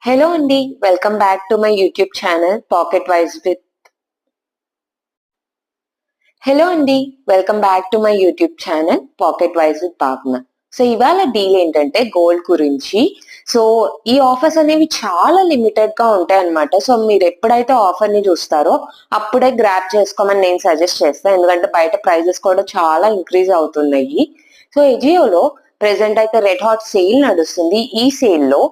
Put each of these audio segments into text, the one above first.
Hello Andy, welcome back to my YouTube channel Pocket Wise with Hello Andy, welcome back to my YouTube channel Pocket Wise with Bhavna. So ఇవాళ deal ఏంటంటే gold గురించి. So ఈ offers అనేవి చాలా limited గా ఉంటాయి అన్నమాట. So మీరు ఎప్పుడైతే ఆఫర్ ని చూస్తారో అప్పుడే గ్రాప్ చేసుకోమని నేను సజెస్ట్ చేస్తాను, ఎందుకంటే బయట ప్రైజెస్ కూడా చాలా ఇంక్రీజ్ అవుతున్నాయి. సో ఎజియోలో ప్రెసెంట్ అయితే రెడ్ హాట్ సేల్ నడుస్తుంది. ఈ సేల్ లో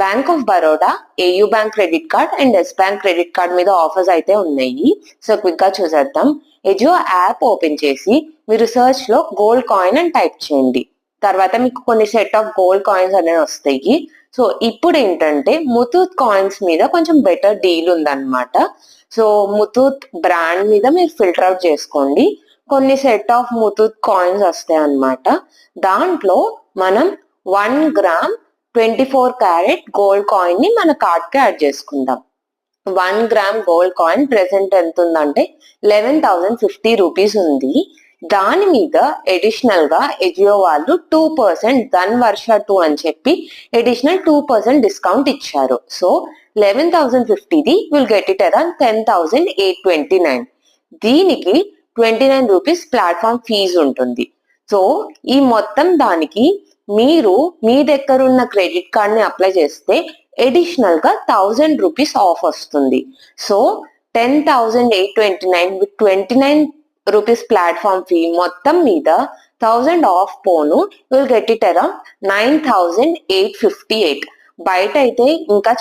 Bank of Baroda, AU Bank credit card and Yes Bank credit card మీద ఆఫర్స్ అయితే ఉన్నాయి. సో క్విక్ గా చూసేద్దాం. ఎజియో యాప్ ఓపెన్ చేసి మీరు సర్చ్ లో గోల్డ్ కాయిన్ అని టైప్ చేయండి. తర్వాత మీకు కొన్ని సెట్ ఆఫ్ గోల్డ్ కాయిన్స్ అనేవి వస్తాయి. సో ఇప్పుడు ఏంటంటే ముతూత్ కాయిన్స్ మీద కొంచెం బెటర్ డీల్ ఉందన్నమాట. సో ముతూత్ బ్రాండ్ మీద మీరు ఫిల్టర్ అవుట్ చేసుకోండి. కొన్ని సెట్ ఆఫ్ ముతూత్ కాయిన్స్ వస్తాయి అన్నమాట. దాంట్లో మనం 1 గ్రామ్ 24 క్యారెట్ గోల్డ్ కాయిన్ ని మన కార్డ్ కి యాడ్ చేసుకుందాం. 1 గ్రామ్ గోల్డ్ కాయిన్ ప్రెసెంట్ ఎంత ఉందంటే 11,050 రూపీస్ ఉంది. దాని మీద అడిషనల్ గా ఎజియో వాళ్ళు 2% ధన్ వర్ష 2 అని చెప్పి అడిషనల్ 2% డిస్కౌంట్ ఇచ్చారు. సో 11,050ది విల్ గెట్ ఇట్ అరౌండ్ 10,829. దీనికి 29 రూపీస్ ప్లాట్ఫామ్ ఫీజు ఉంటుంది. సో ఈ మొత్తం దానికి మీరు మీ దగ్గర ఉన్న క్రెడిట్ కార్డ్ ని అప్లై చేస్తే అడిషనల్ గా 1000 రూపీస్ ఆఫ్ వస్తుంది. So 10,829 with 29 rupees platform fee మొత్తం మీద 1000 ఆఫ్ పోను విల్ గెట్ ఇట్ అరౌండ్ 9,858. బయట అయితే ఇంకా